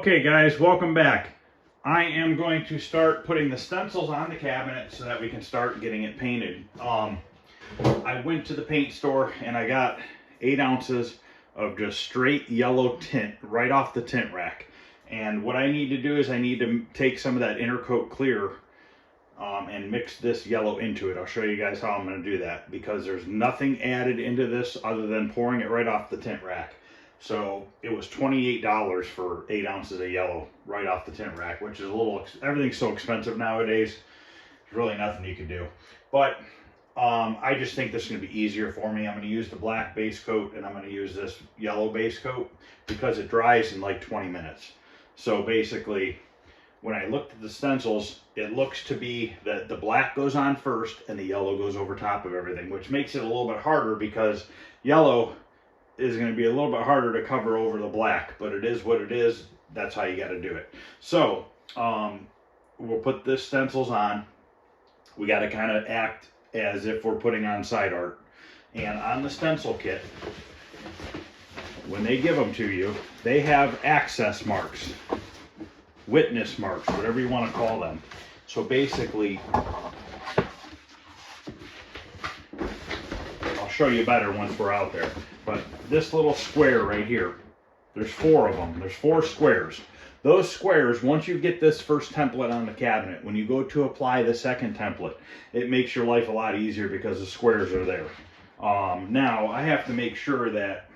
Okay guys, welcome back. I am going to start putting the stencils on the cabinet so that we can start getting it painted. I went to the paint store and I got 8 ounces of just straight yellow tint right off the tint rack. And what I need to do is I need to take some of that inner coat clear and mix this yellow into it. I'll show you guys how I'm going to do that because there's nothing added into this other than pouring it right off the tint rack. So it was $28 for 8 ounces of yellow right off the tint rack, which is a little, everything's so expensive nowadays. There's really nothing you can do. But I just think this is going to be easier for me. I'm going to use the black base coat and I'm going to use this yellow base coat because it dries in like 20 minutes. So basically, when I looked at the stencils, it looks to be that the black goes on first and the yellow goes over top of everything, which makes it a little bit harder because yellow is going to be a little bit harder to cover over the black, but it is what it is. That's how you got to do it. So we'll put this stencils on. We got to kind of act as if we're putting on side art. And on the stencil kit, when they give them to you, they have access marks, witness marks, whatever you want to call them. So basically, I'll show you better once we're out there. But this little square right here, there's 4 of them. There's 4 squares. Those squares, once you get this first template on the cabinet, when you go to apply the second template, it makes your life a lot easier because the squares are there. Now, I have to make sure that,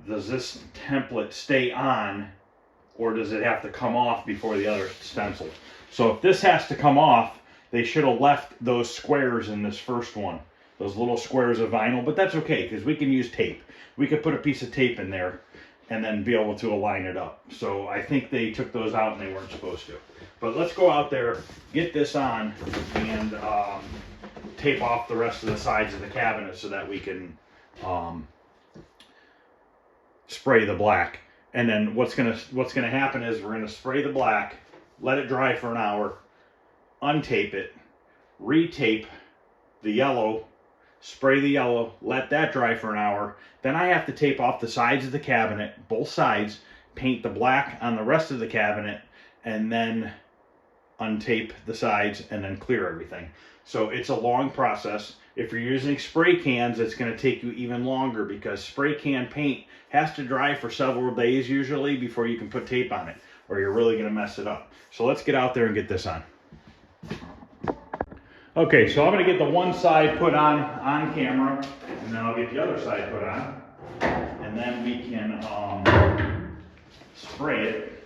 does this template stay on or does it have to come off before the other stencil? So if this has to come off, they should have left those squares in this first one, those little squares of vinyl, but that's okay because we can use tape. We could put a piece of tape in there and then be able to align it up. So I think they took those out and they weren't supposed to. But let's go out there, get this on, and tape off the rest of the sides of the cabinet so that we can spray the black. And then what's gonna happen is we're gonna spray the black, let it dry for an hour, untape it, retape the yellow, spray the yellow, let that dry for an hour. Then I have to tape off the sides of the cabinet, both sides, paint the black on the rest of the cabinet, and then untape the sides and then clear everything. So it's a long process. If you're using spray cans, it's going to take you even longer because spray can paint has to dry for several days usually before you can put tape on it, or you're really going to mess it up. So let's get out there and get this on. Okay, so I'm going to get the one side put on camera, and then I'll get the other side put on, and then we can spray it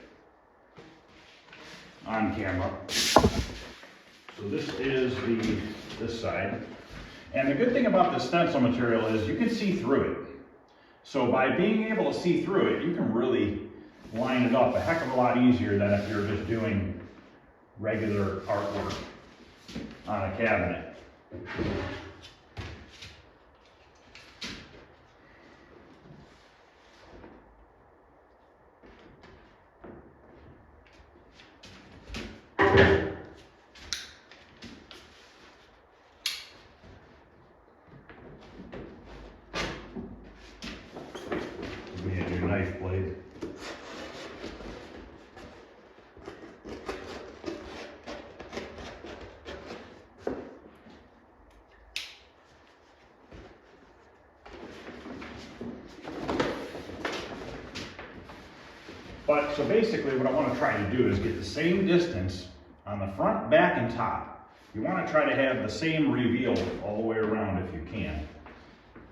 on camera. So this is this side. And the good thing about the stencil material is you can see through it. So by being able to see through it, you can really line it up a heck of a lot easier than if you're just doing regular artwork on a cabinet. We need a new knife blade. But so basically what I want to try to do is get the same distance on the front, back, and top. You want to try to have the same reveal all the way around if you can,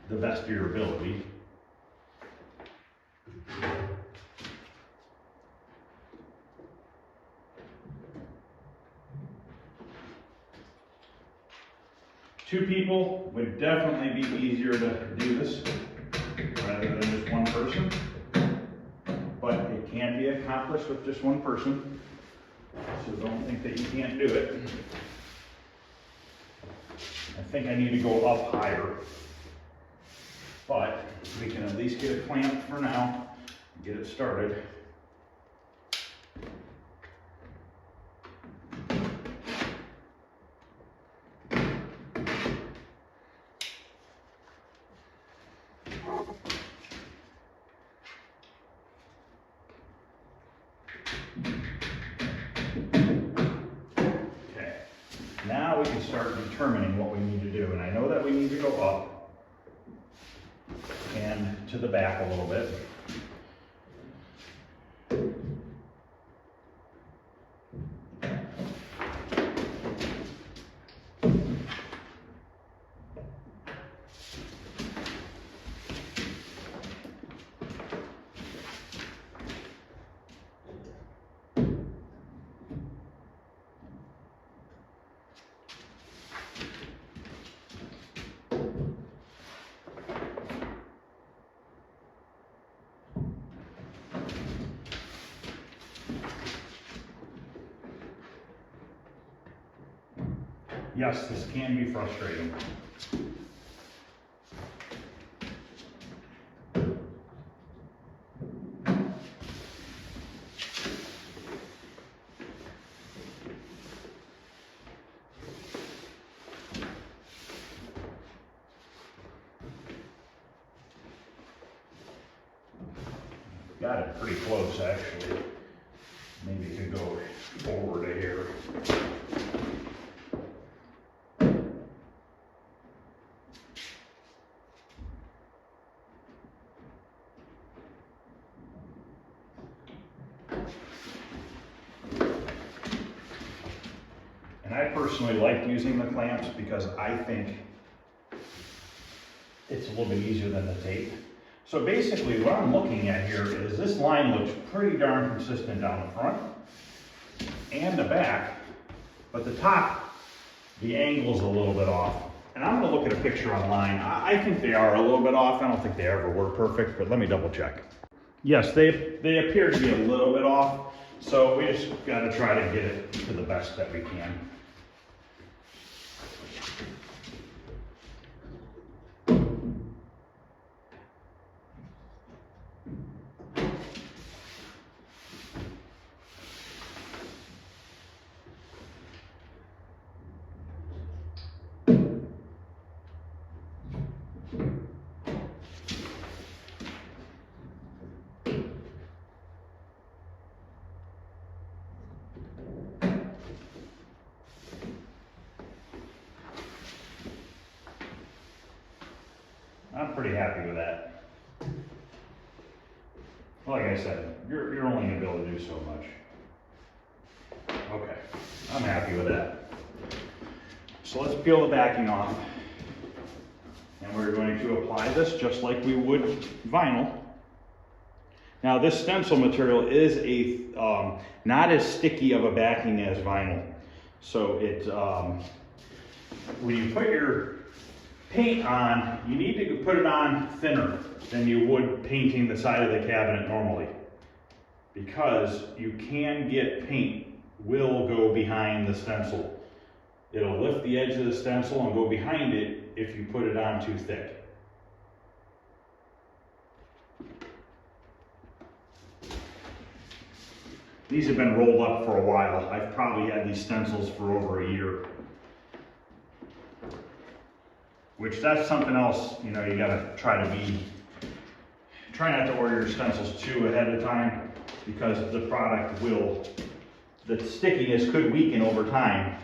the best of your ability. Two people would definitely be easier to do this rather than just one person. But it can be accomplished with just one person, so don't think that you can't do it. I think I need to go up higher, but we can at least get it clamped for now and get it started. now we can start determining what we need to do. And I know that we need to go up and to the back a little bit. Yes, this can be frustrating. Got it pretty close, actually. Maybe it could go forward a hair. And I personally like using the clamps because I think it's a little bit easier than the tape. So basically what I'm looking at here is this line looks pretty darn consistent down the front and the back, but the top, the angle's a little bit off. And I'm gonna look at a picture online. I think they are a little bit off. I don't think they ever were perfect, but let me double check. Yes, they appear to be a little bit off, so we just gotta try to get it to the best that we can. I'm pretty happy with that. Like I said, you're only gonna be able to do so much. Okay, I'm happy with that. So let's peel the backing off. And we're going to apply this just like we would vinyl. Now this stencil material is not as sticky of a backing as vinyl. So when you put your paint on, you need to put it on thinner than you would painting the side of the cabinet normally, because you can get paint will go behind the stencil. It'll lift the edge of the stencil and go behind it if you put it on too thick. These have been rolled up for a while. I've probably had these stencils for over a year. Which that's something else, you know, you gotta try not to order your stencils too ahead of time, because the product the stickiness could weaken over time.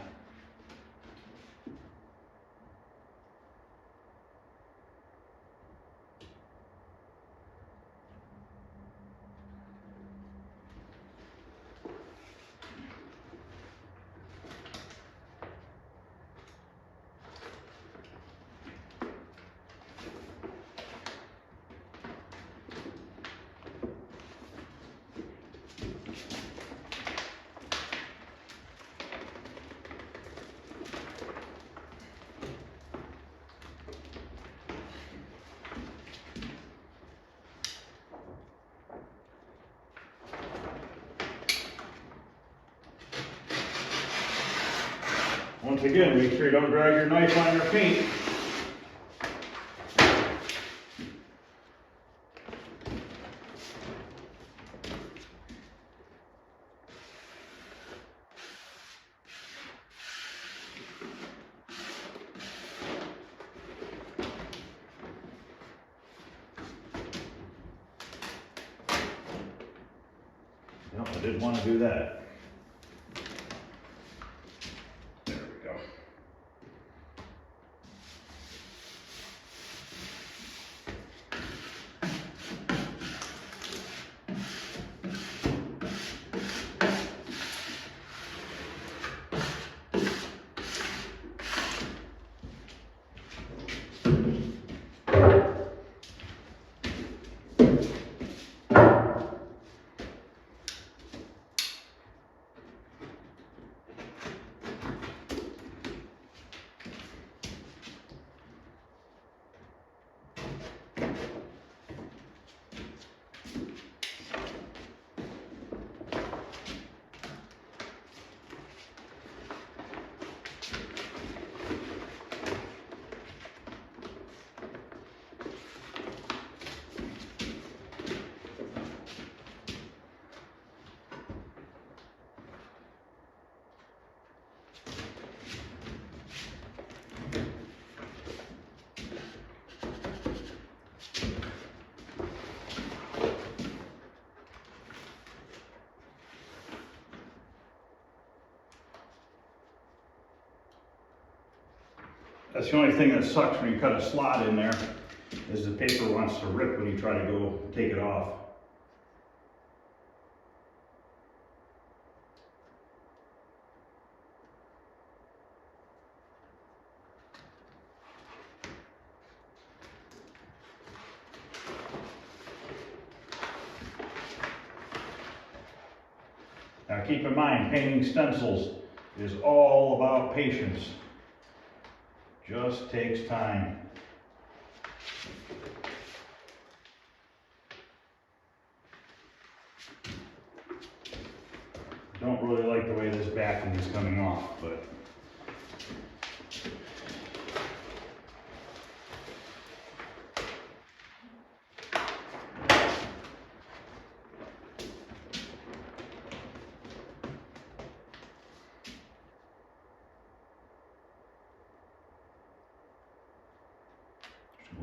Once again, make sure you don't drag your knife on your paint. Yep, I did want to do that. There we go. That's the only thing that sucks when you cut a slot in there, is the paper wants to rip when you try to go take it off. Now keep in mind, painting stencils is all about patience. Just takes time. Don't really like the way this backing is coming off, but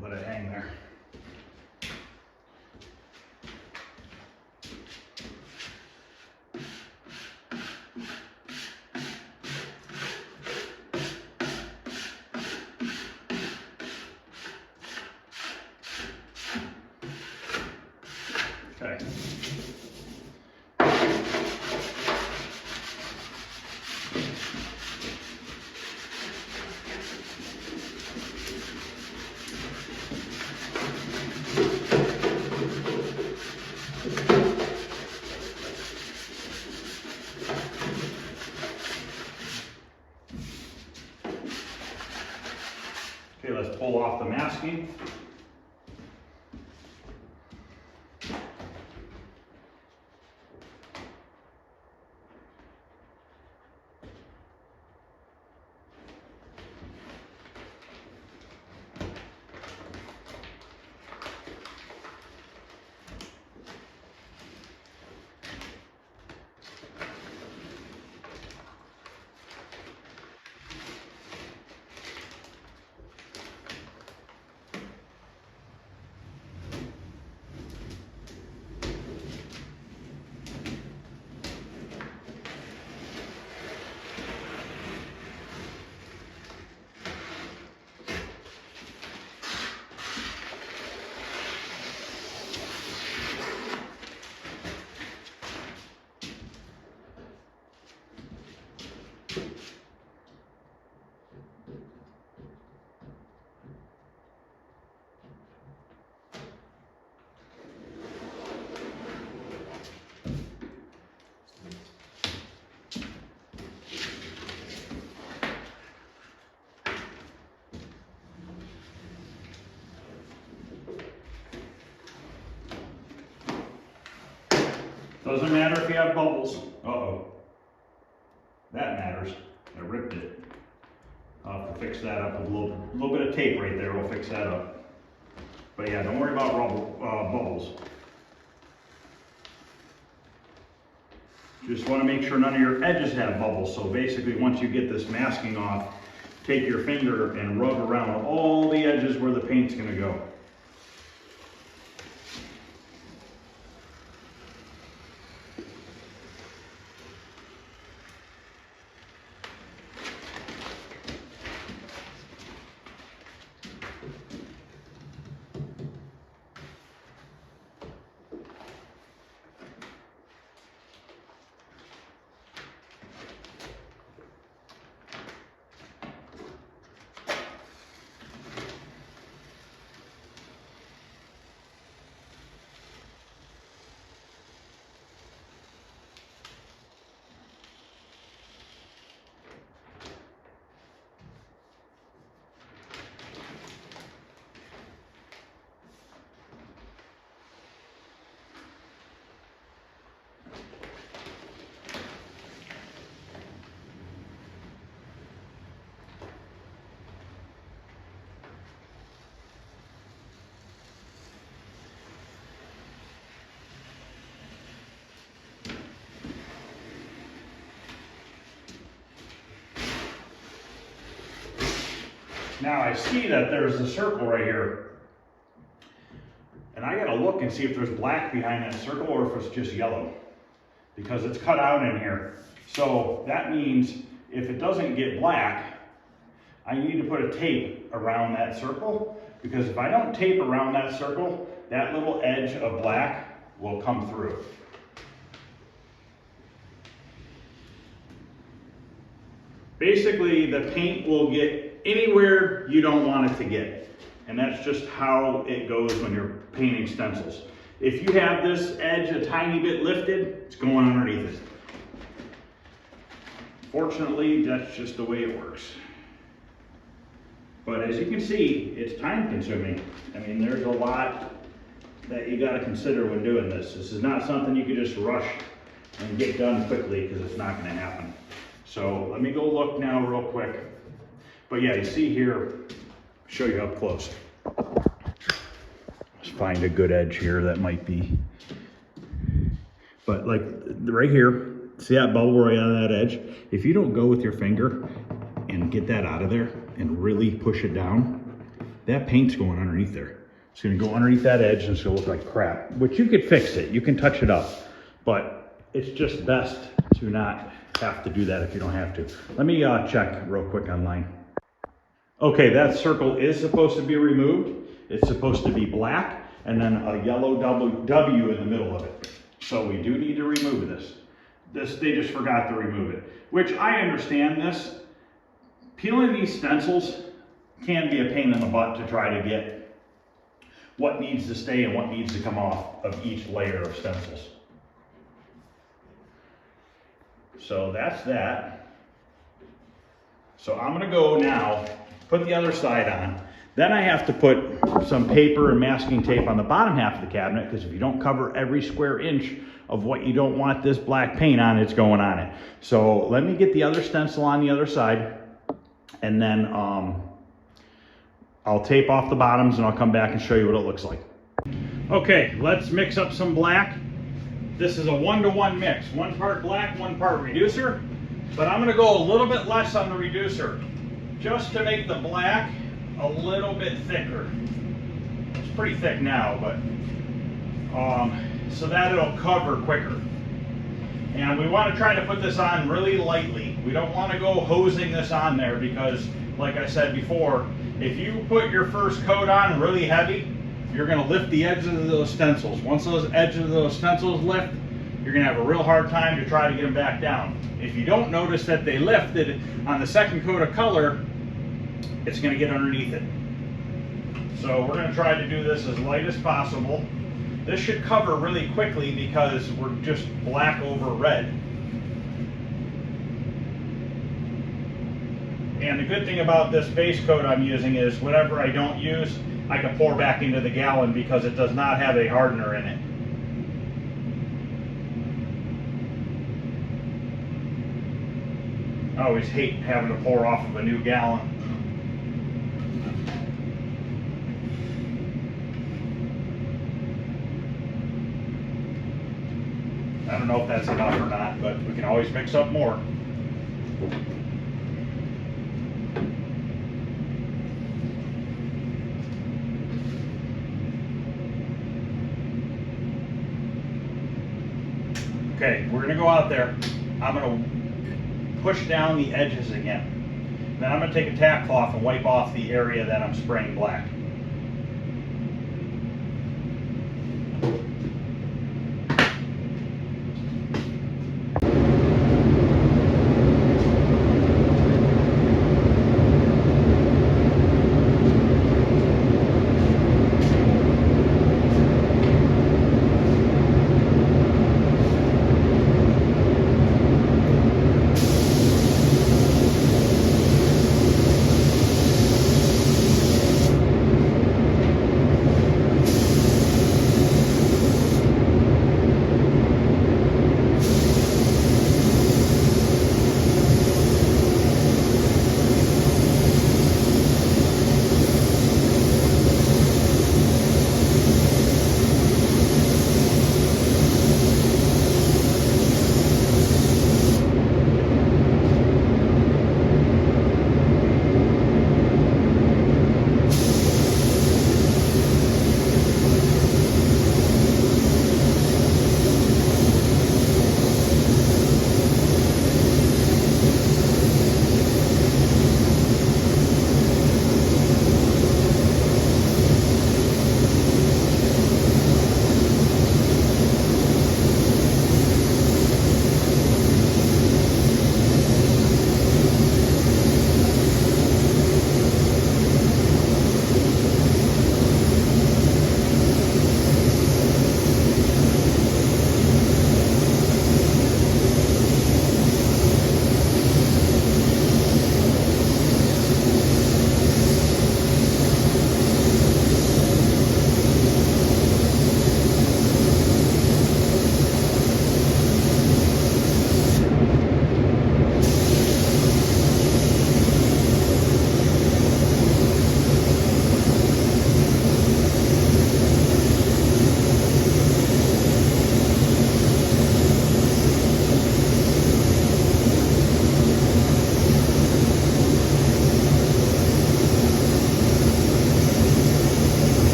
let it hang there. Okay. Okay, let's pull off the masking. Doesn't matter if you have bubbles. Uh-oh. That matters. I ripped it. I'll have to fix that up with a little bit of tape right there. We'll fix that up. But yeah, don't worry about bubbles. Just want to make sure none of your edges have bubbles. So basically, once you get this masking off, take your finger and rub around all the edges where the paint's going to go. Now I see that there's a circle right here. And I gotta look and see if there's black behind that circle or if it's just yellow. Because it's cut out in here. So that means if it doesn't get black, I need to put a tape around that circle, because if I don't tape around that circle, that little edge of black will come through. Basically, the paint will get anywhere you don't want it to get. And that's just how it goes when you're painting stencils. If you have this edge a tiny bit lifted, it's going underneath it. Fortunately, that's just the way it works. But as you can see, it's time consuming. I mean, there's a lot that you got to consider when doing this. This is not something you can just rush and get done quickly, because it's not going to happen. So let me go look now real quick. But yeah, you see here, show you up close. Let's find a good edge here that might be. But like right here, see that bubble right on that edge? If you don't go with your finger and get that out of there and really push it down, that paint's going underneath there. It's gonna go underneath that edge and it's gonna look like crap, which you could fix it, you can touch it up, but it's just best to not have to do that if you don't have to. Let me check real quick online. Okay, that circle is supposed to be removed. It's supposed to be black and then a yellow W in the middle of it. So we do need to remove this. They just forgot to remove it, which I understand this. Peeling these stencils can be a pain in the butt to try to get what needs to stay and what needs to come off of each layer of stencils. So that's that. So I'm gonna go now, put the other side on. Then I have to put some paper and masking tape on the bottom half of the cabinet, because if you don't cover every square inch of what you don't want this black paint on, it's going on it. So let me get the other stencil on the other side, and then I'll tape off the bottoms and I'll come back and show you what it looks like. Okay, let's mix up some black. This is a 1-to-1 mix. 1 part black, 1 part reducer. But I'm gonna go a little bit less on the reducer, just to make the black a little bit thicker. It's pretty thick now, but so that it'll cover quicker. And we want to try to put this on really lightly. We don't want to go hosing this on there, because like I said before, if you put your first coat on really heavy, you're going to lift the edges of those stencils. Once those edges of those stencils lift, you're going to have a real hard time to try to get them back down. If you don't notice that they lifted on the second coat of color, it's going to get underneath it. So we're going to try to do this as light as possible. This should cover really quickly because we're just black over red. And the good thing about this base coat I'm using is whatever I don't use, I can pour back into the gallon, because it does not have a hardener in it. I always hate having to pour off of a new gallon. I don't know if that's enough or not, but we can always mix up more. Okay, we're gonna go out there. I'm gonna push down the edges again. Then I'm gonna take a tack cloth and wipe off the area that I'm spraying black.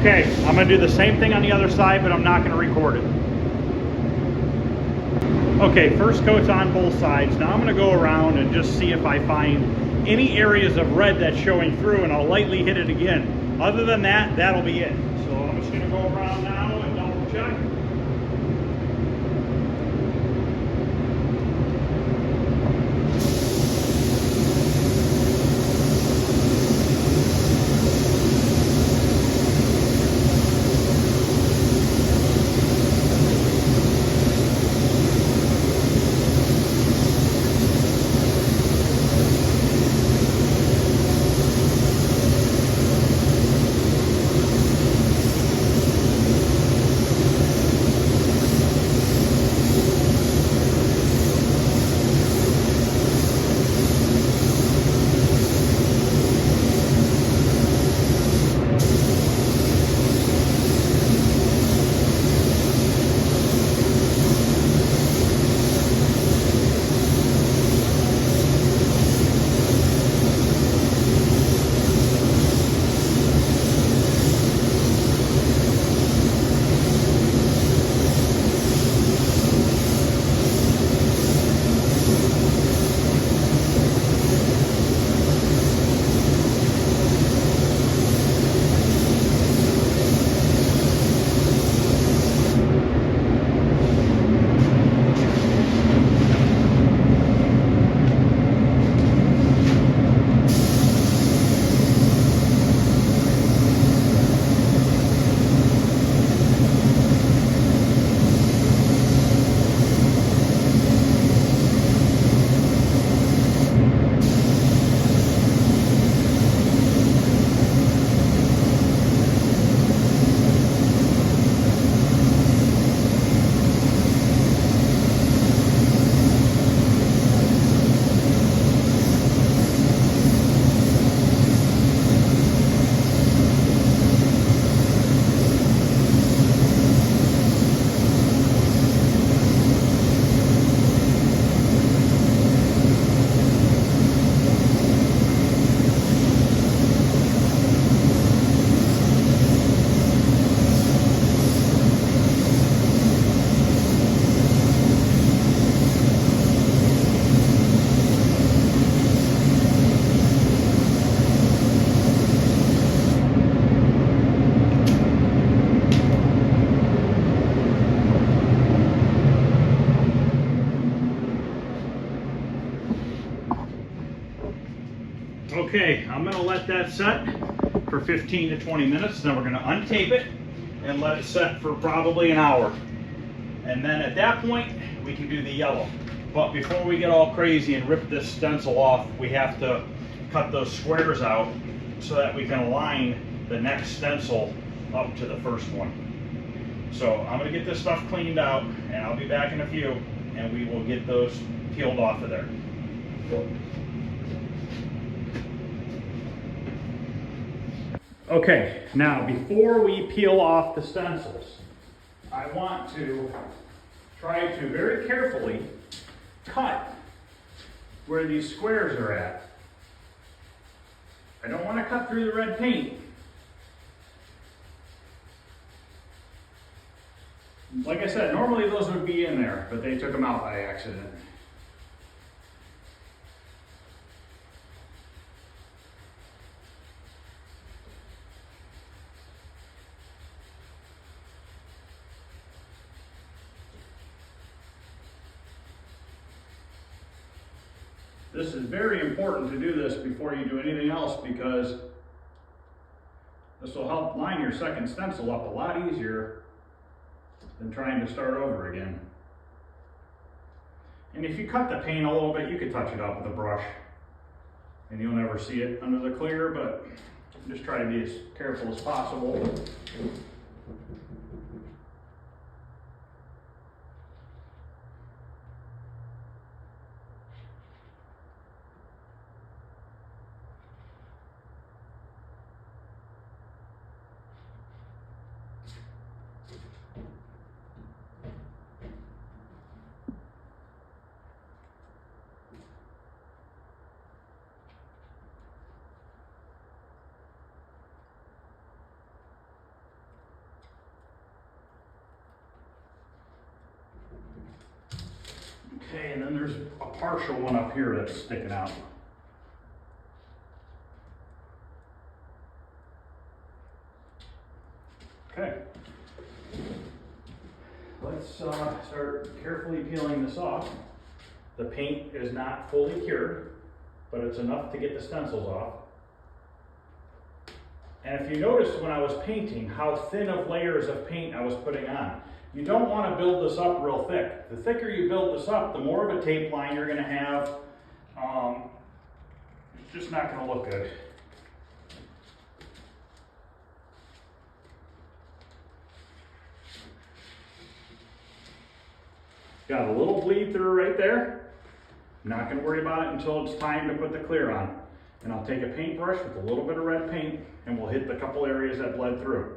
Okay, I'm gonna do the same thing on the other side, but I'm not gonna record it. Okay, first coat's on both sides. Now I'm gonna go around and just see if I find any areas of red that's showing through, and I'll lightly hit it again. Other than that, that'll be it. So I'm just gonna go around now and double check. Okay, I'm gonna let that set for 15 to 20 minutes. Then we're gonna untape it and let it set for probably an hour. And then at that point, we can do the yellow. But before we get all crazy and rip this stencil off, we have to cut those squares out so that we can align the next stencil up to the first one. So I'm gonna get this stuff cleaned out, and I'll be back in a few, and we will get those peeled off of there. Okay, now before we peel off the stencils, I want to try to very carefully cut where these squares are at. I don't want to cut through the red paint. Like I said, normally those would be in there, but they took them out by accident. This is very important to do this before you do anything else, because this will help line your second stencil up a lot easier than trying to start over again. And if you cut the paint a little bit, you could touch it up with a brush and you'll never see it under the clear, but just try to be as careful as possible. Okay, and then there's a partial one up here that's sticking out. Okay. Let's start carefully peeling this off. The paint is not fully cured, but it's enough to get the stencils off. And if you noticed when I was painting how thin of layers of paint I was putting on, you don't want to build this up real thick. The thicker you build this up, the more of a tape line you're going to have. It's just not going to look good. Got a little bleed through right there. Not going to worry about it until it's time to put the clear on. And I'll take a paintbrush with a little bit of red paint and we'll hit the couple areas that bled through,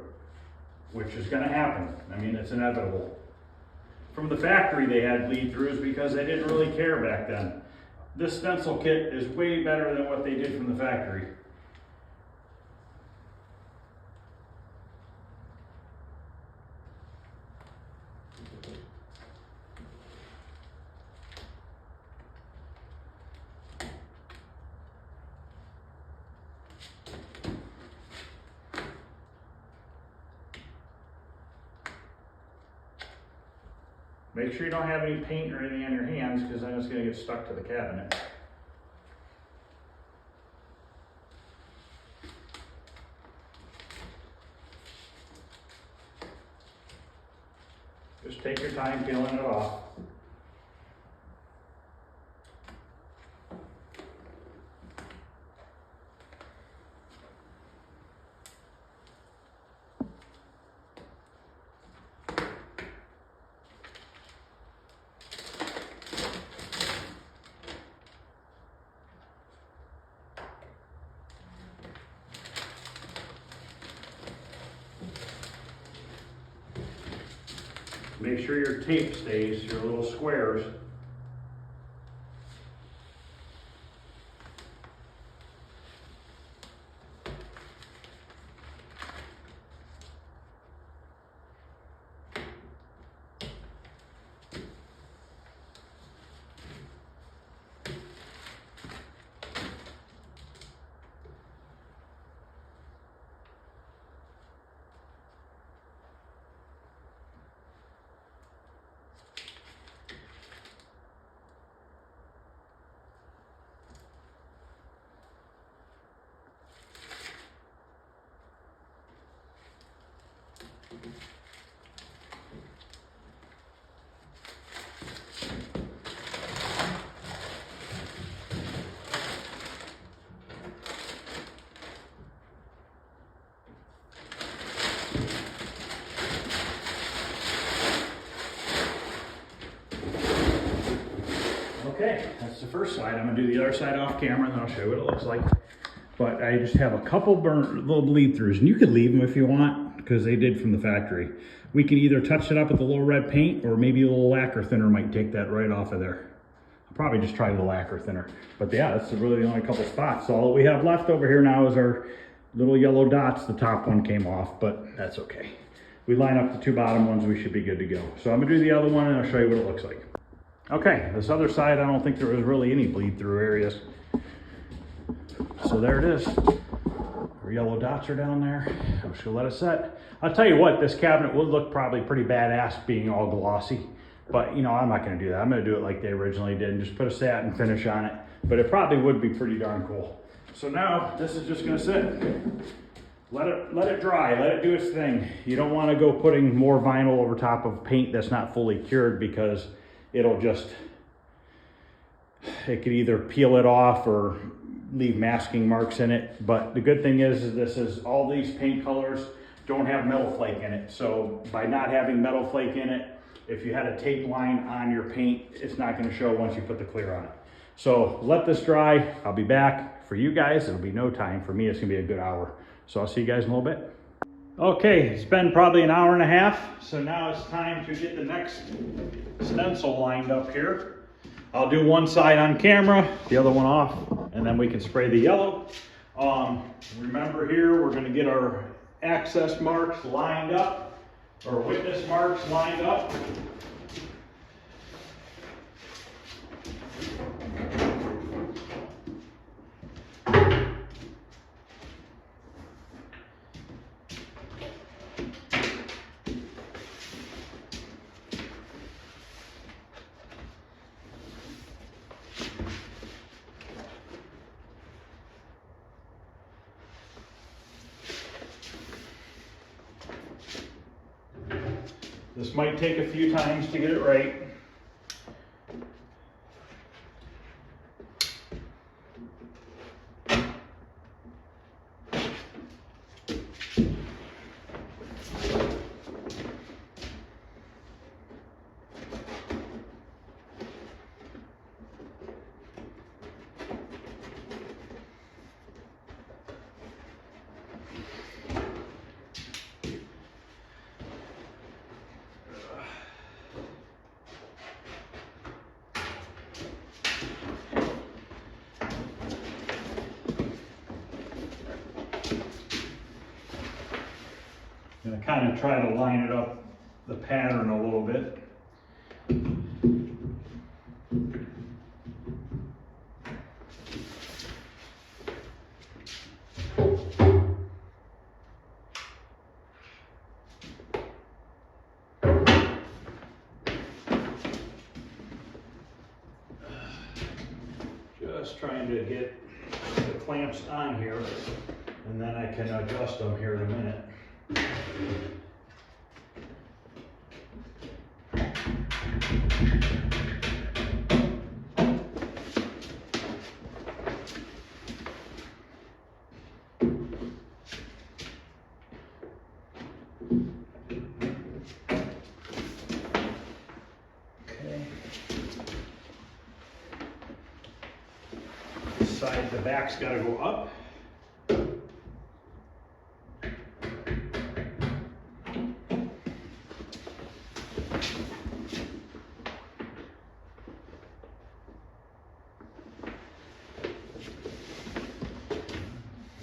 which is going to happen. I mean, it's inevitable. From the factory they had bleed throughs because they didn't really care back then. This stencil kit is way better than what they did from the factory. Make sure you don't have any paint or anything on your hands because then it's going to get stuck to the cabinet. Just take your time peeling it off. Make sure your tape stays, your little squares. Okay, that's the first side. I'm gonna do the other side off camera and then I'll show you what it looks like. But I just have a couple little bleed throughs, and you could leave them if you want because they did from the factory. We can either touch it up with a little red paint or maybe a little lacquer thinner might take that right off of there. I'll probably just try the lacquer thinner. But yeah, that's really the only couple spots. So all we have left over here now is our little yellow dots. The top one came off, but that's okay. We line up the two bottom ones, we should be good to go. So I'm gonna do the other one and I'll show you what it looks like. Okay, this other side, I don't think there was really any bleed through areas. So there it is. Our yellow dots are down there. I'm just gonna let it set. I'll tell you what, this cabinet would look probably pretty badass being all glossy, but you know, I'm not gonna do that. I'm gonna do it like they originally did and just put a satin finish on it, but it probably would be pretty darn cool. So now this is just gonna sit. Let it dry, let it do its thing. You don't wanna go putting more vinyl over top of paint that's not fully cured because it'll just, it could either peel it off or leave masking marks in it. But the good thing is this is, all these paint colors don't have metal flake in it. So by not having metal flake in it, if you had a tape line on your paint, it's not gonna show once you put the clear on it. So let this dry, I'll be back. For you guys, it'll be no time. For me, it's gonna be a good hour. So I'll see you guys in a little bit. Okay, it's been probably an hour and a half. So now it's time to get the next stencil lined up here. I'll do one side on camera, the other one off, and then we can spray the yellow. Remember here, we're gonna get our access marks lined up, or witness marks lined up. This might take a few times to get it right. I'm going to kind of try to line it up, the pattern a little bit. Just trying to get the clamps on here, and then I can adjust them here in a minute. Side, the back's got to go up.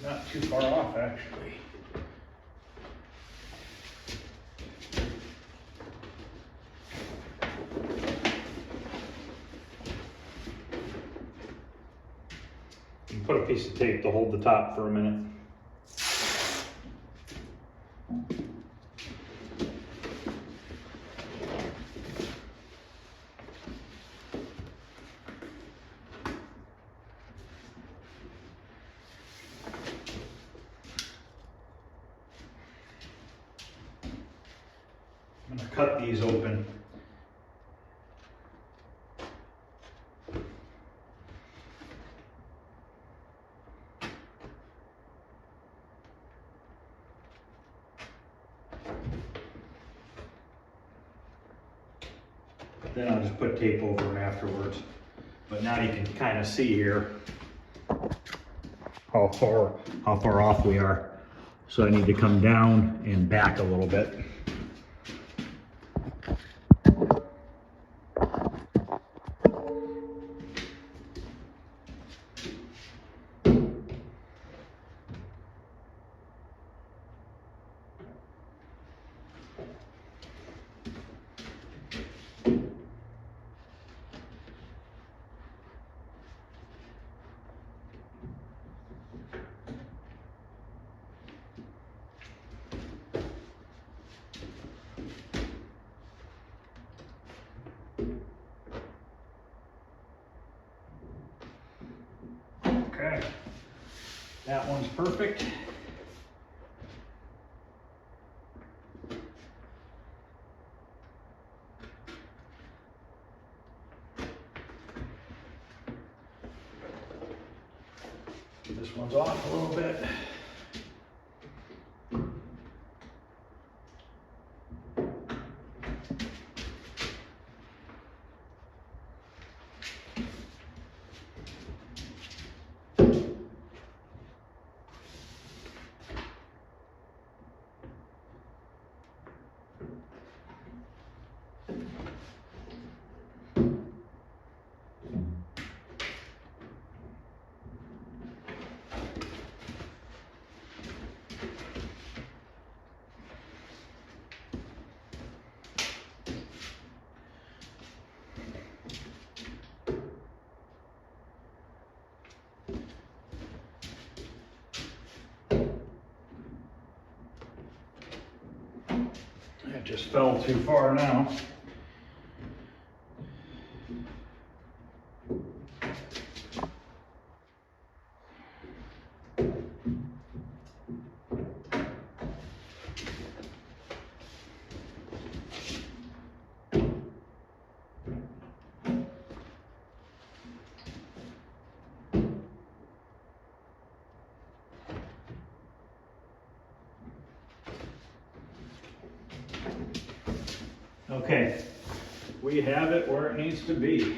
Not too far off, actually. Put a piece of tape to hold the top for a minute. I'm going to cut these open. Then I'll just put tape over them afterwards. But now you can kind of see here how far off we are. So I need to come down and back a little bit. Okay, that one's perfect. This one's off a little bit. It just fell too far now. Okay, we have it where it needs to be.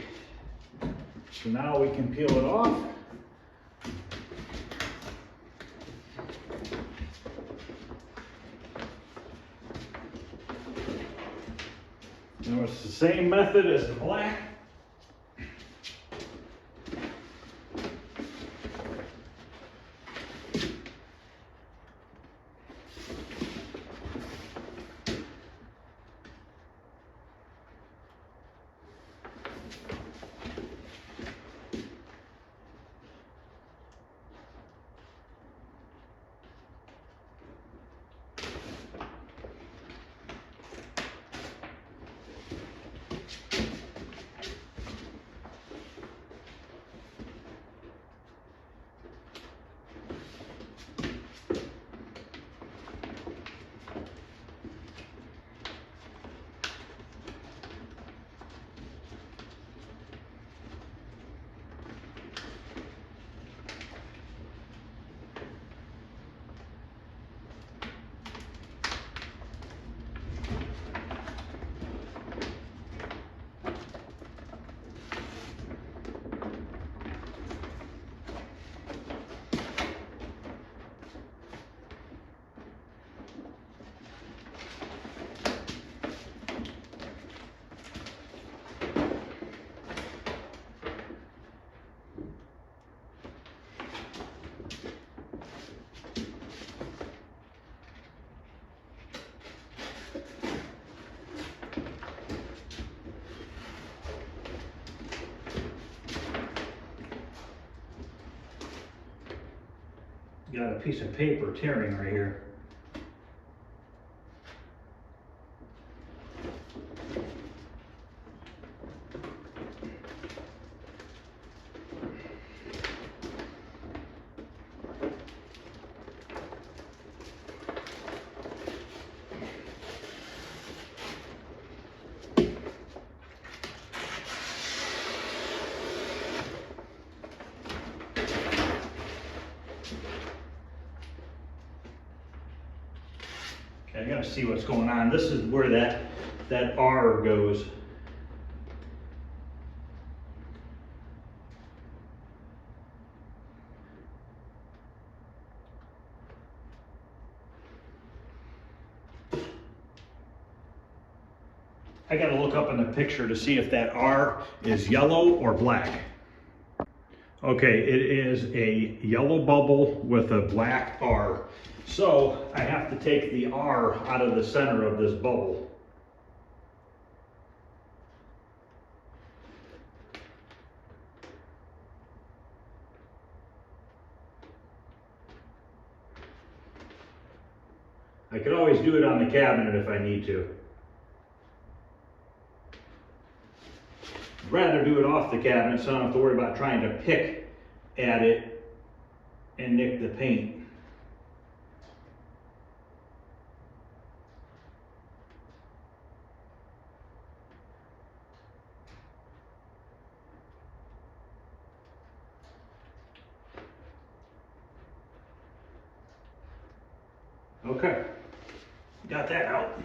So now we can peel it off. Now it's the same method as the black. Got a piece of paper tearing right here. I gotta see what's going on. This is where that R goes. I gotta look up in the picture to see if that R is yellow or black. Okay, it is a yellow bubble with a black R. So I have to take the R out of the center of this bubble. I could always do it on the cabinet if I need to. I'd rather do it off the cabinet so I don't have to worry about trying to pick at it and nick the paint. Okay, got that out.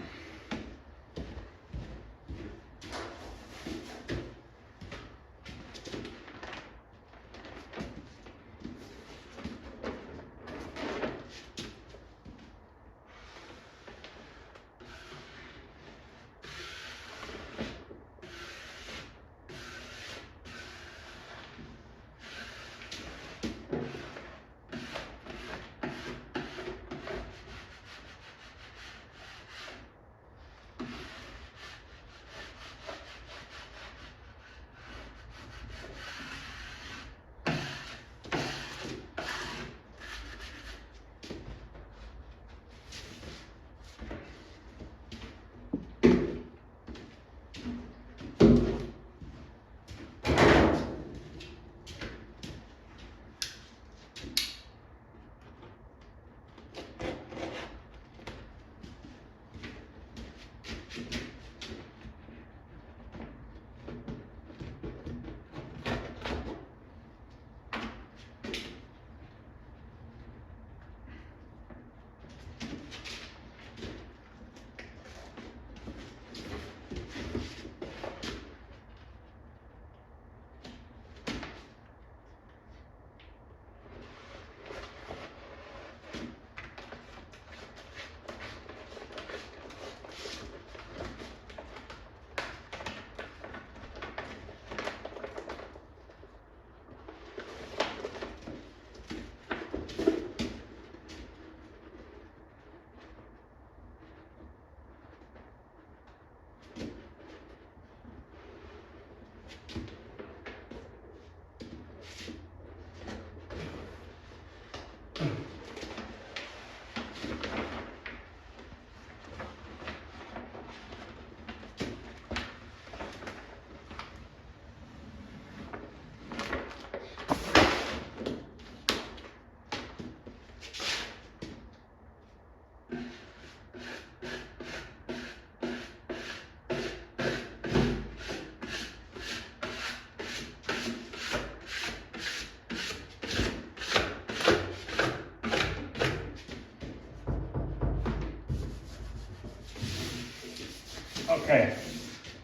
Okay,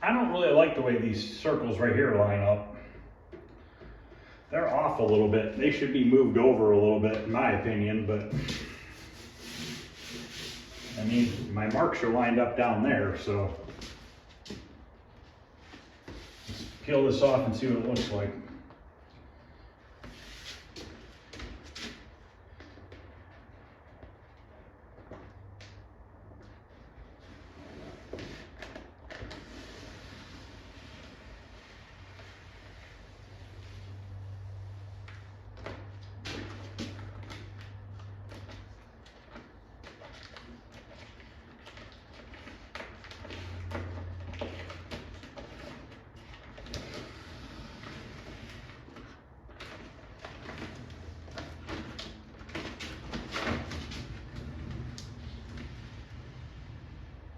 I don't really like the way these circles right here line up. They're off a little bit. They should be moved over a little bit, in my opinion, but I mean, my marks are lined up down there, so let's peel this off and see what it looks like.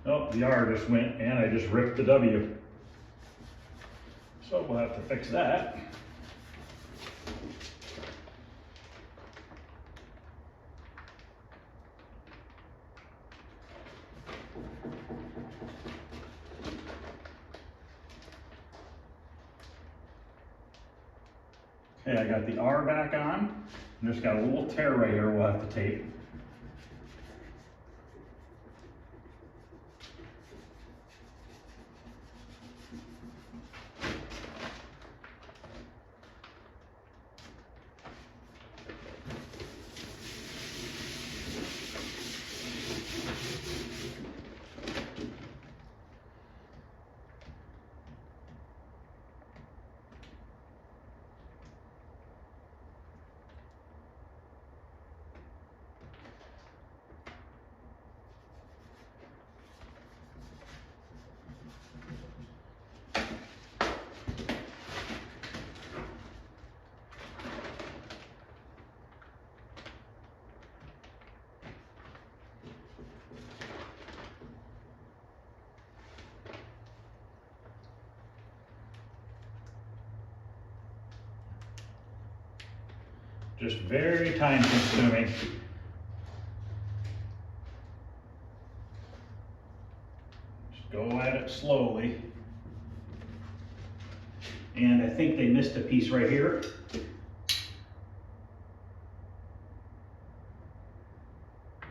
Oh, the R just went and I just ripped the W. So we'll have to fix that. Okay, I got the R back on. And just got a little tear right here we'll have to tape. Just very time consuming. Just go at it slowly. And I think they missed a piece right here.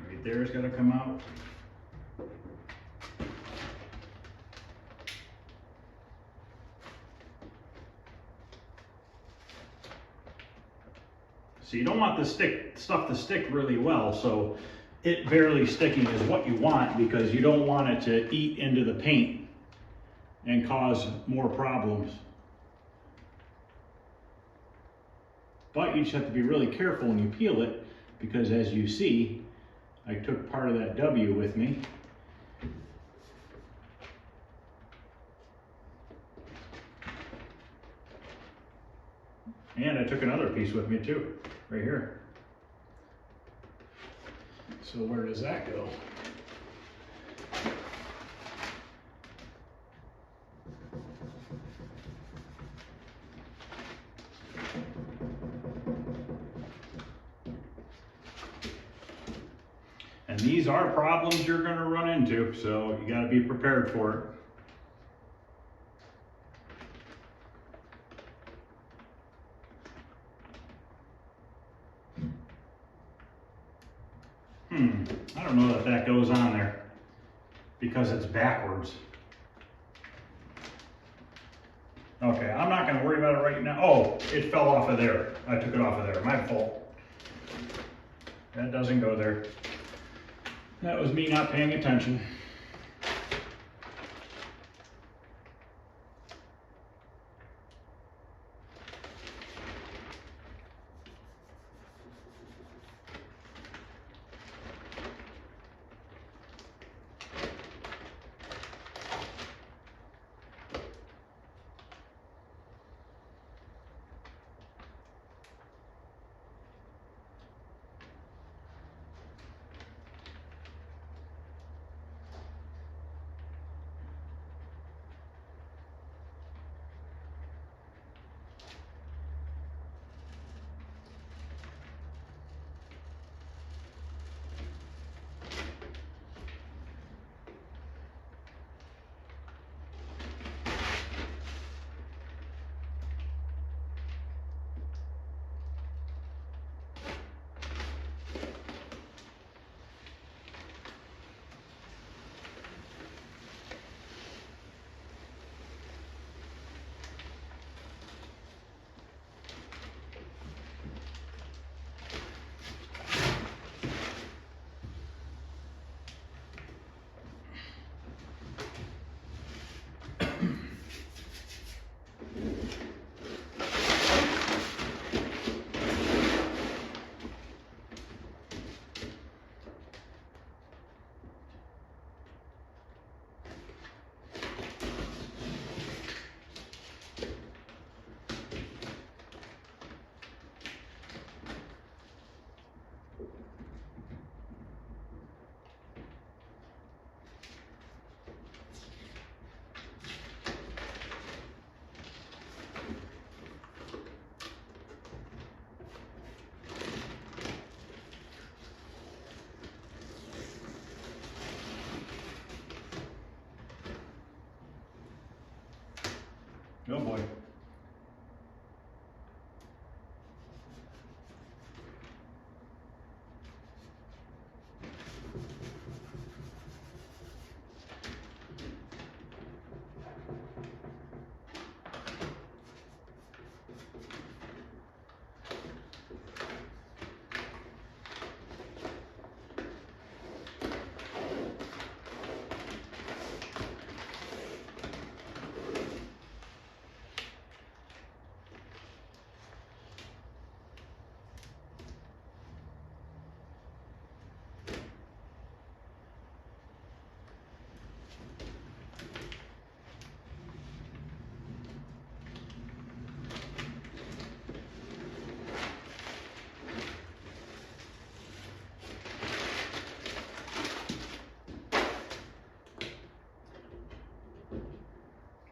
Right there is going to come out. So you don't want the stuff to stick really well, so it barely sticking is what you want because you don't want it to eat into the paint and cause more problems. But you just have to be really careful when you peel it because as you see, I took part of that W with me. And I took another piece with me too, right here. So where does that go? And these are problems you're going to run into, so you got to be prepared for it. I don't know that that goes on there because it's backwards. Okay, I'm not going to worry about it right now. Oh, it fell off of there. I took it off of there. My fault. That doesn't go there. That was me not paying attention. Oh boy.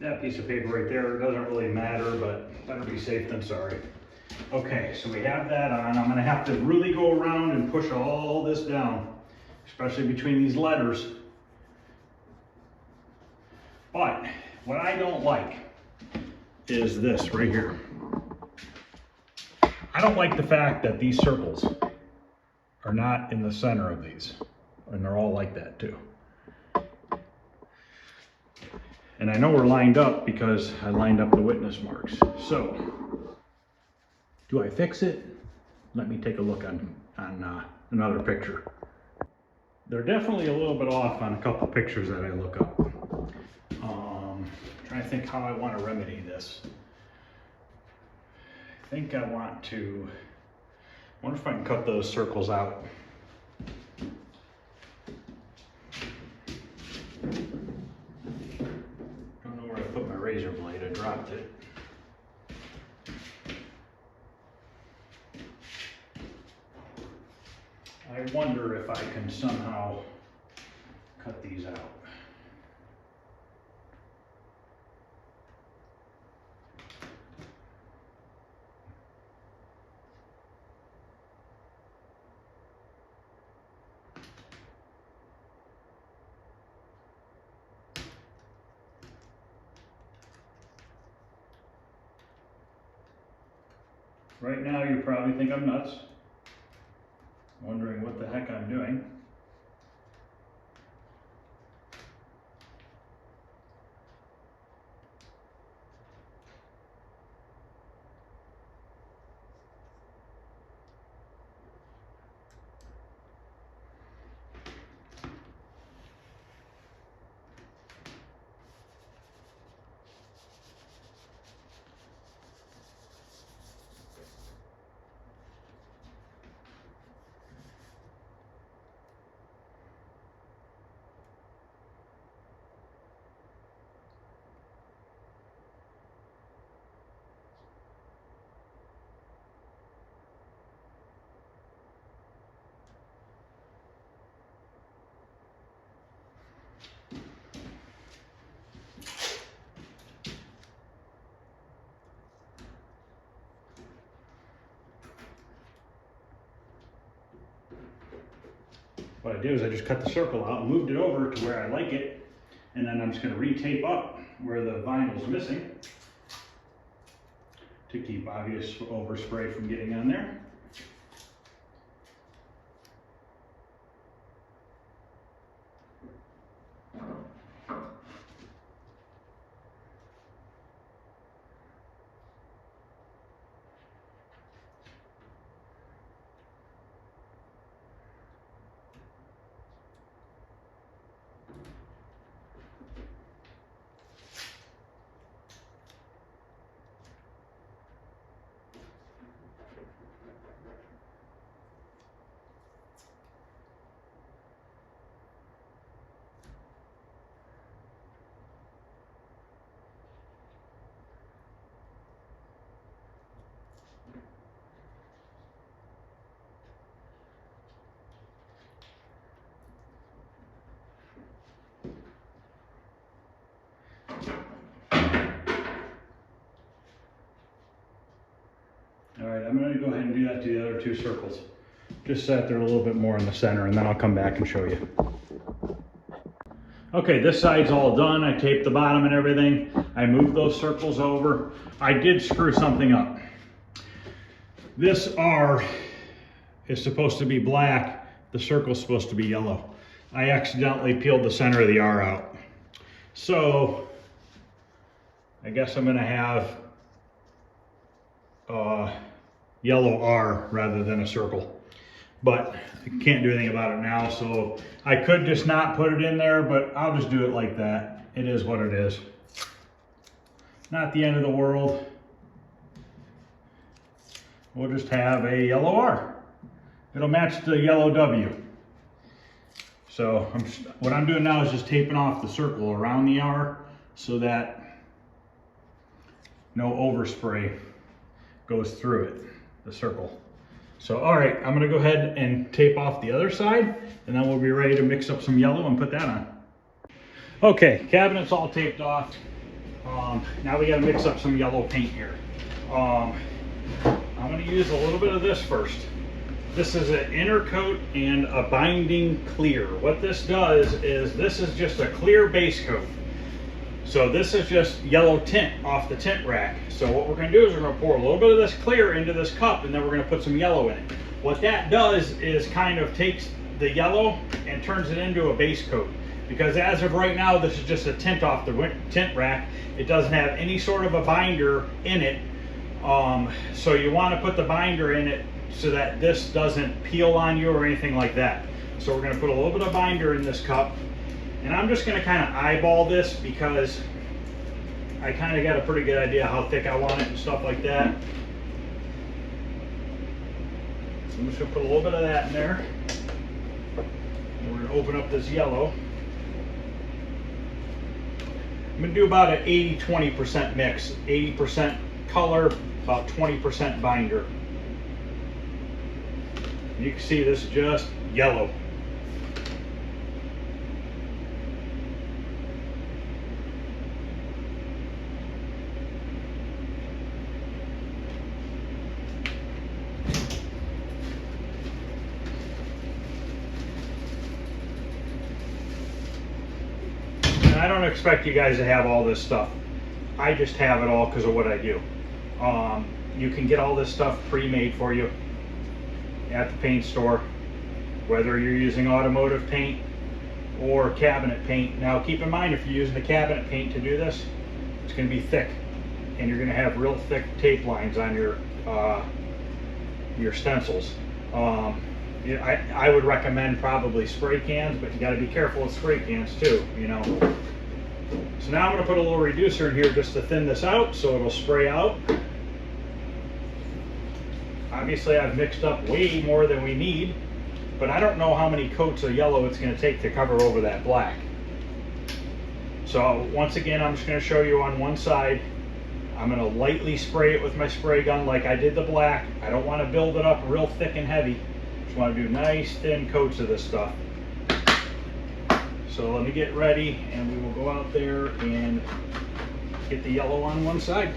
That piece of paper right there doesn't really matter, but better be safe than sorry. Okay, so we have that on. I'm gonna have to really go around and push all this down, especially between these letters. But what I don't like is this right here. I don't like the fact that these circles are not in the center of these, and they're all like that too. And I know we're lined up because I lined up the witness marks. So, do I fix it? Let me take a look on another picture. They're definitely a little bit off on a couple pictures that I look up. Trying to think how I want to remedy this. I think I wonder if I can cut those circles out. Put my razor blade, I dropped it. I wonder if I can somehow cut these out. Right now, you probably think I'm nuts, wondering what the heck I'm doing. What I do is I just cut the circle out and moved it over to where I like it, and then I'm just going to re-tape up where the vinyl's missing to keep obvious overspray from getting on there. All right, I'm going to go ahead and do that to the other two circles. Just set there a little bit more in the center, and then I'll come back and show you. Okay, this side's all done. I taped the bottom and everything. I moved those circles over. I did screw something up. This R is supposed to be black. The circle's supposed to be yellow. I accidentally peeled the center of the R out. So I guess I'm gonna have yellow R rather than a circle. But I can't do anything about it now, so I could just not put it in there, but I'll just do it like that. It is what it is. Not the end of the world. We'll just have a yellow R. It'll match the yellow W. So what I'm doing now is just taping off the circle around the R so that no overspray goes through it, the circle. So, all right, I'm gonna go ahead and tape off the other side, and then we'll be ready to mix up some yellow and put that on. Okay, cabinet's all taped off. Now we gotta mix up some yellow paint here. I'm gonna use a little bit of this first. This is an inner coat and a binding clear. What this does is this is just a clear base coat. So this is just yellow tint off the tint rack. So what we're gonna do is we're gonna pour a little bit of this clear into this cup, and then we're gonna put some yellow in it. What that does is kind of takes the yellow and turns it into a base coat. Because as of right now, this is just a tint off the tint rack. It doesn't have any sort of a binder in it. So you wanna put the binder in it so that this doesn't peel on you or anything like that. So we're gonna put a little bit of binder in this cup. And I'm just gonna kind of eyeball this because I kind of got a pretty good idea how thick I want it and stuff like that. So I'm just gonna put a little bit of that in there. And we're gonna open up this yellow. I'm gonna do about an 80-20% mix. 80% color, about 20% binder. You can see this is just yellow. I don't expect you guys to have all this stuff. I just have it all because of what I do. You can get all this stuff pre-made for you at the paint store, whether you're using automotive paint or cabinet paint. Now keep in mind, if you're using the cabinet paint to do this, it's going to be thick, and you're going to have real thick tape lines on your stencils. I would recommend probably spray cans, but you got to be careful with spray cans too, you know. So now I'm going to put a little reducer in here just to thin this out so it'll spray out. Obviously I've mixed up way more than we need, but I don't know how many coats of yellow it's going to take to cover over that black. So once again, I'm just going to show you on one side. I'm going to lightly spray it with my spray gun like I did the black. I don't want to build it up real thick and heavy. Just want to do nice thin coats of this stuff. So let me get ready and we will go out there and get the yellow on one side.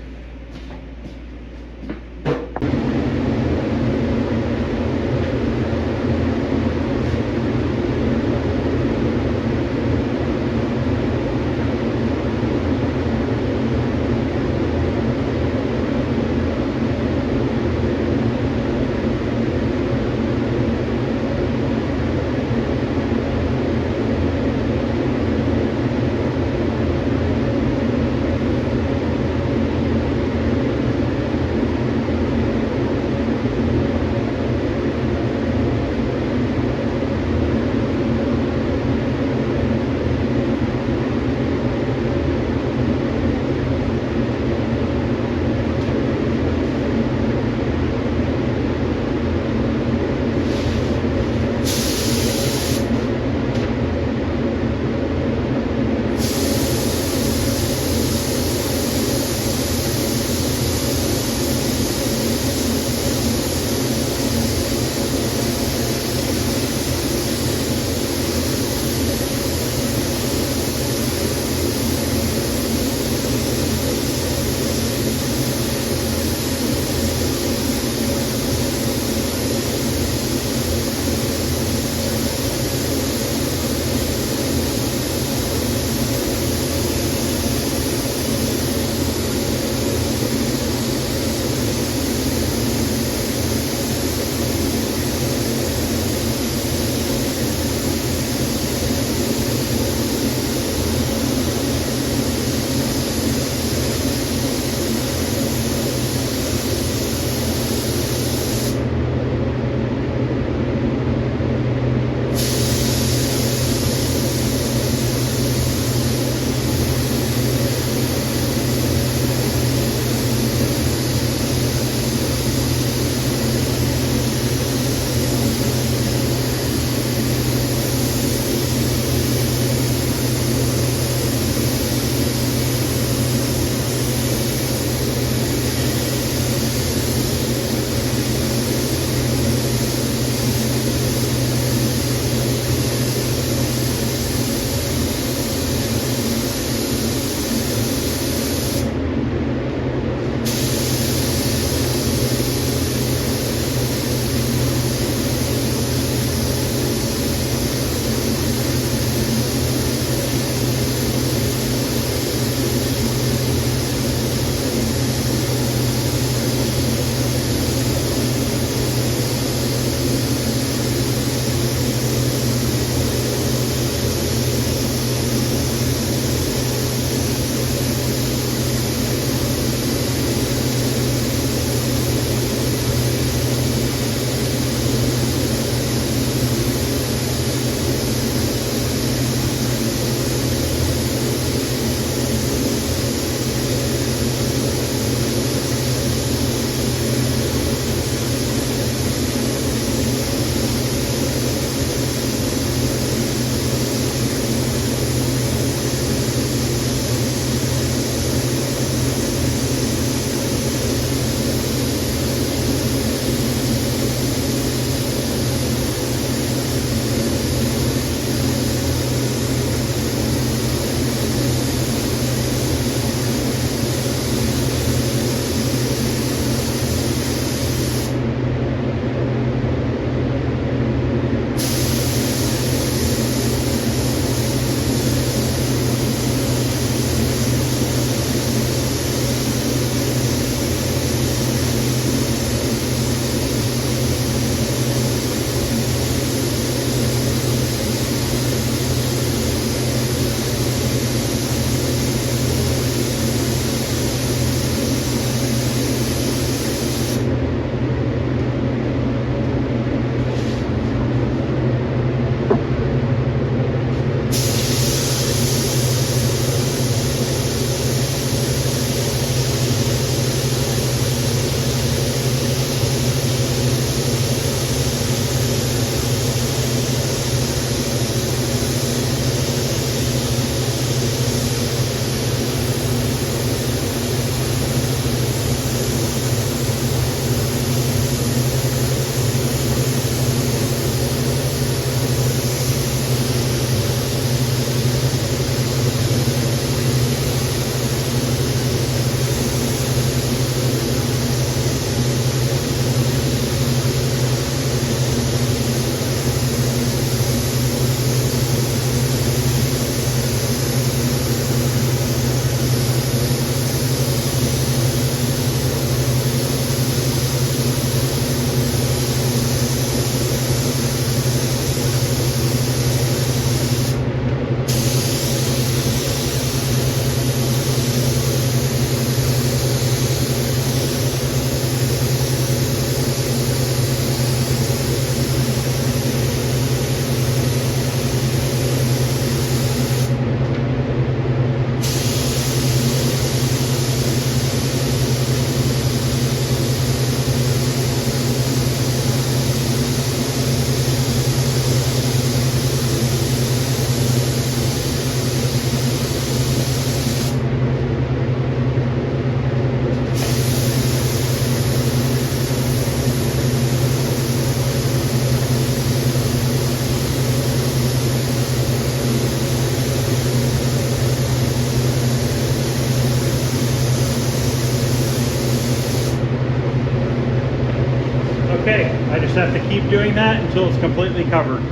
have to keep doing that until it's completely covered.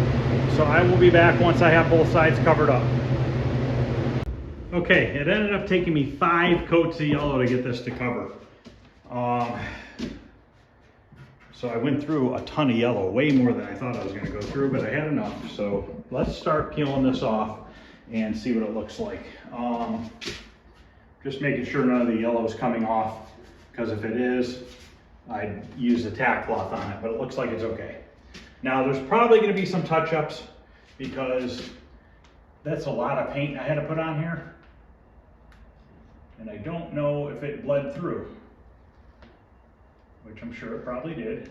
So I will be back once I have both sides covered up. Okay, it ended up taking me 5 coats of yellow to get this to cover. So I went through a ton of yellow, way more than I thought I was going to go through, but I had enough. So let's start peeling this off and see what it looks like. Just making sure none of the yellow is coming off, because if it is, I'd use a tack cloth on it, but it looks like it's okay. Now there's probably going to be some touch-ups, because that's a lot of paint I had to put on here. And I don't know if it bled through, which I'm sure it probably did.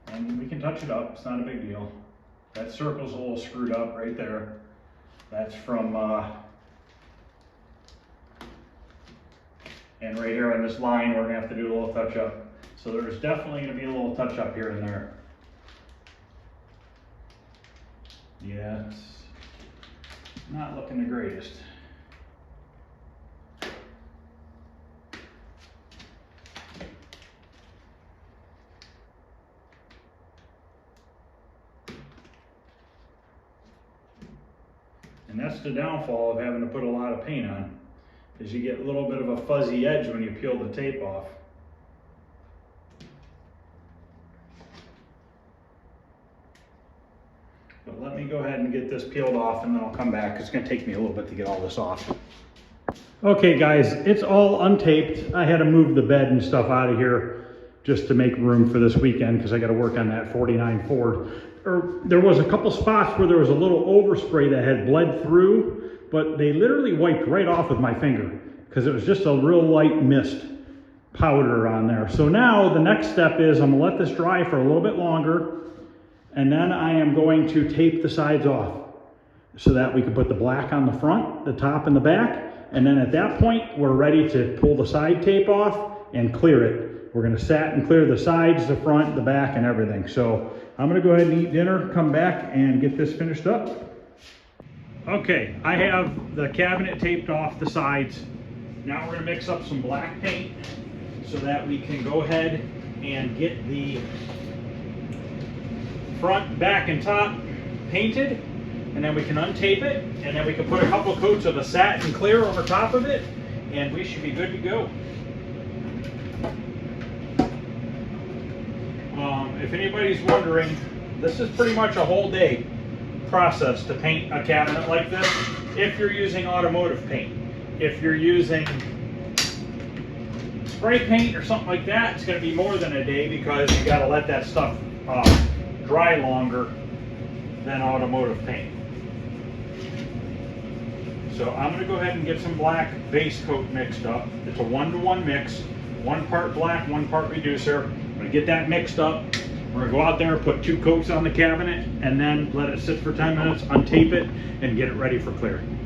And we can touch it up, it's not a big deal. That circle's a little screwed up right there. That's from, and right here on this line, we're gonna have to do a little touch up. So there's definitely gonna be a little touch up here and there. Yeah, it's not looking the greatest. And that's the downfall of having to put a lot of paint on, is you get a little bit of a fuzzy edge when you peel the tape off. But let me go ahead and get this peeled off, and then I'll come back. It's going to take me a little bit to get all this off. Okay guys, it's all untaped. I had to move the bed and stuff out of here just to make room for this weekend, because I got to work on that 49 Ford. There was a couple spots where there was a little overspray that had bled through, but they literally wiped right off with my finger, because it was just a real light mist powder on there. So now the next step is I'm gonna let this dry for a little bit longer, and then I am going to tape the sides off so that we can put the black on the front, the top, and the back. And then at that point, we're ready to pull the side tape off and clear it. We're gonna sat and clear the sides, the front, the back, and everything. So I'm gonna go ahead and eat dinner, come back and get this finished up. Okay, I have the cabinet taped off the sides. Now we're gonna mix up some black paint so that we can go ahead and get the front, back, and top painted. And then we can untape it, and then we can put a couple coats of the satin clear over top of it, and we should be good to go. If anybody's wondering, this is pretty much a whole day process to paint a cabinet like this, if you're using automotive paint. If you're using spray paint or something like that, it's going to be more than a day, because you got to let that stuff dry longer than automotive paint. So I'm going to go ahead and get some black base coat mixed up. It's a 1-to-1 mix, 1 part black, 1 part reducer. I'm going to get that mixed up. We're going to go out there, put 2 coats on the cabinet, and then let it sit for 10 minutes, untape it, and get it ready for clearing.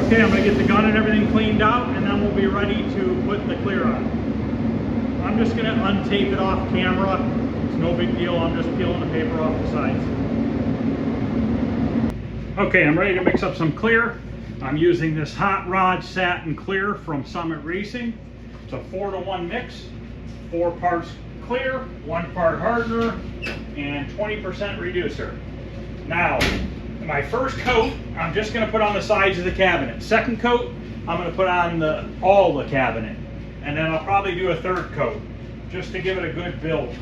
Okay, I'm going to get the gun and everything cleaned out, and then we'll be ready to put the clear on. I'm just going to untape it off camera. It's no big deal. I'm just peeling the paper off the sides. Okay, I'm ready to mix up some clear. I'm using this Hot Rod Satin Clear from Summit Racing. It's a 4-to-1 mix. 4 parts clear, 1 part hardener, and 20% reducer. Now, my first coat, I'm just going to put on the sides of the cabinet. Second coat, I'm going to put on all the cabinet. And then I'll probably do a third coat, just to give it a good build.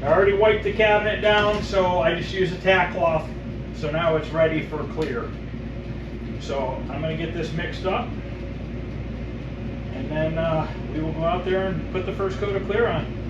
I already wiped the cabinet down, so I just use a tack cloth. So now it's ready for clear. So I'm going to get this mixed up. And then we will go out there and put the first coat of clear on.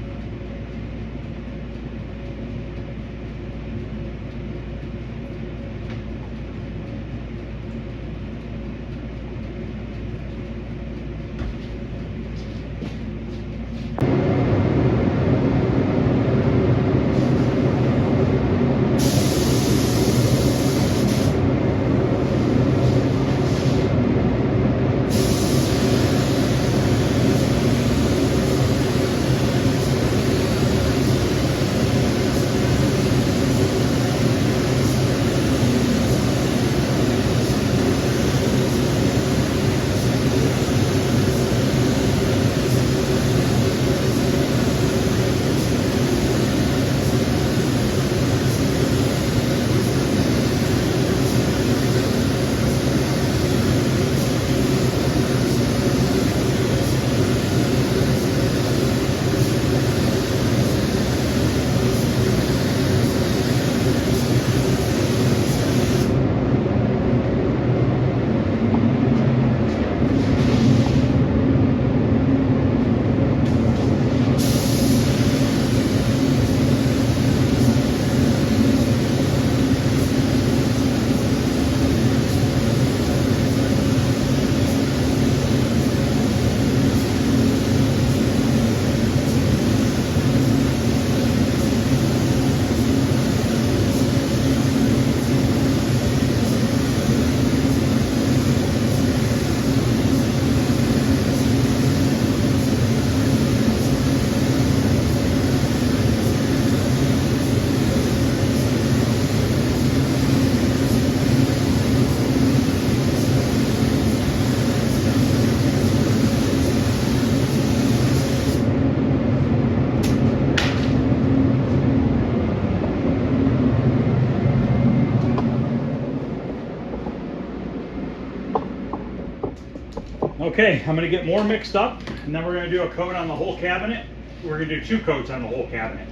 Okay, I'm going to get more mixed up, and then we're going to do a coat on the whole cabinet. We're going to do 2 coats on the whole cabinet.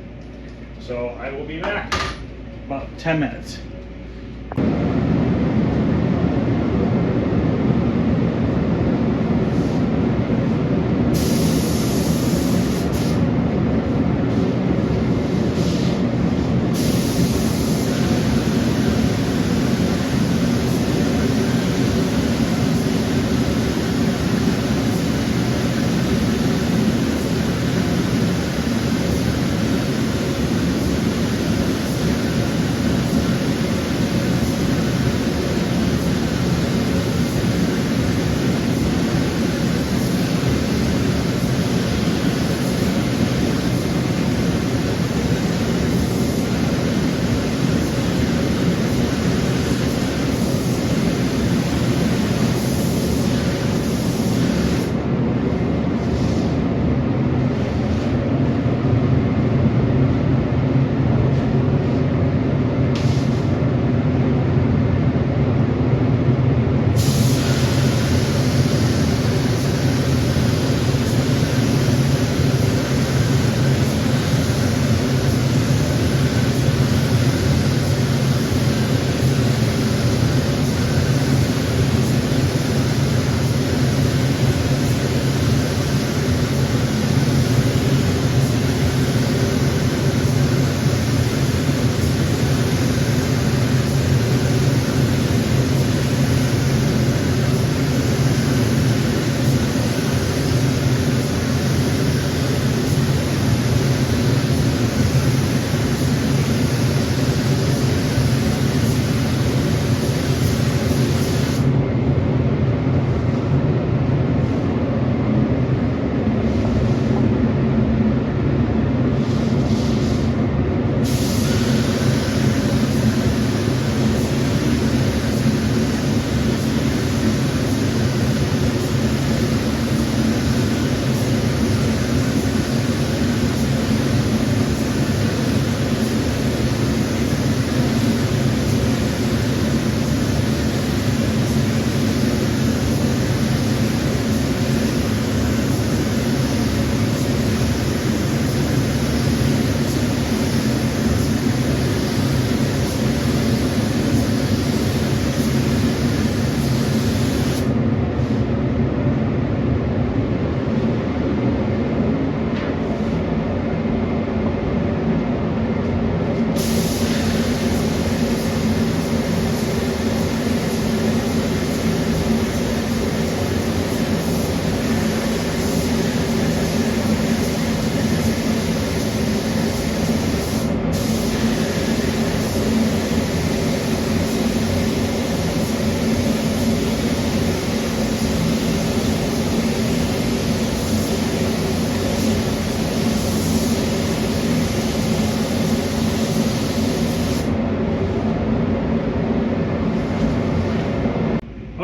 So I will be back about 10 minutes.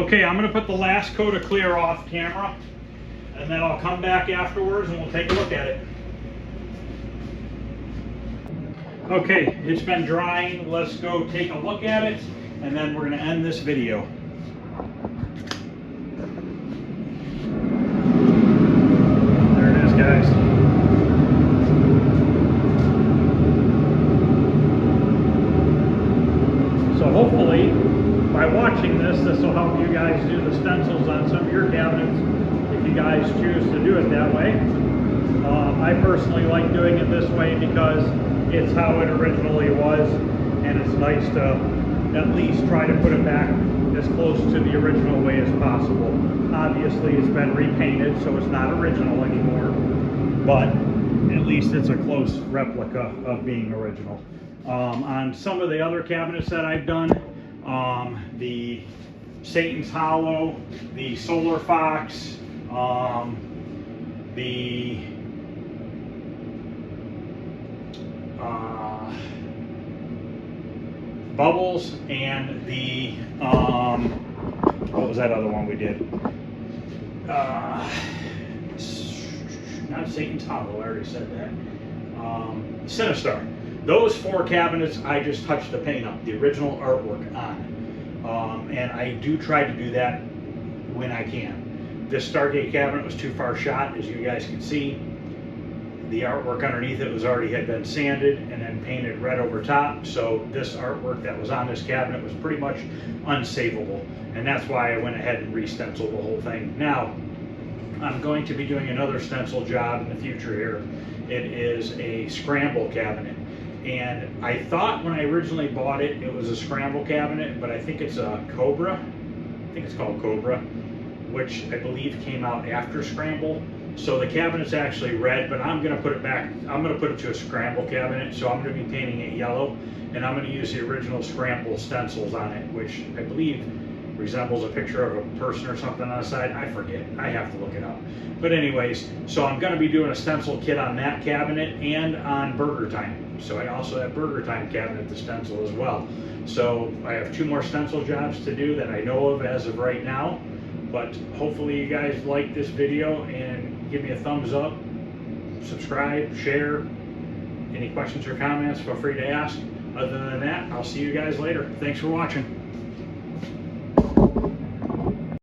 Okay, I'm gonna put the last coat of clear off camera, and then I'll come back afterwards and we'll take a look at it. Okay, it's been drying. Let's go take a look at it, and then we're gonna end this video. There it is, guys. So hopefully, by watching this will help you guys do the stencils on some of your cabinets, if you guys choose to do it that way. I personally like doing it this way because it's how it originally was, and it's nice to at least try to put it back as close to the original way as possible. Obviously, it's been repainted, so it's not original anymore, but at least it's a close replica of being original. On some of the other cabinets that I've done, the Satan's Hollow, the Solar Fox, the Bubbles, and the what was that other one we did? Not Satan's Hollow, I already said that. Sinistar. Those 4 cabinets I just touched the paint up, the original artwork on. And I do try to do that when I can. This Stargate cabinet was too far shot, as you guys can see. The artwork underneath it had been sanded and then painted red over top, so this artwork that was on this cabinet was pretty much unsavable, and that's why I went ahead and re-stenciled the whole thing. Now, I'm going to be doing another stencil job in the future here. It is a scramble cabinet, and I thought when I originally bought it, it was a scramble cabinet, but I think it's a Cobra. I think it's called Cobra, which I believe came out after scramble. So the cabinet's actually red, but I'm going to put it back. I'm going to put it to a scramble cabinet, so I'm going to be painting it yellow, and I'm going to use the original scramble stencils on it, which I believe resembles a picture of a person or something on the side. I forget. I have to look it up. But anyways, so I'm going to be doing a stencil kit on that cabinet and on Burger Time. So I also have Burger Time cabinet to stencil as well. So I have 2 more stencil jobs to do that I know of as of right now. But hopefully you guys like this video and give me a thumbs up, subscribe, share. Any questions or comments, feel free to ask. Other than that, I'll see you guys later. Thanks for watching.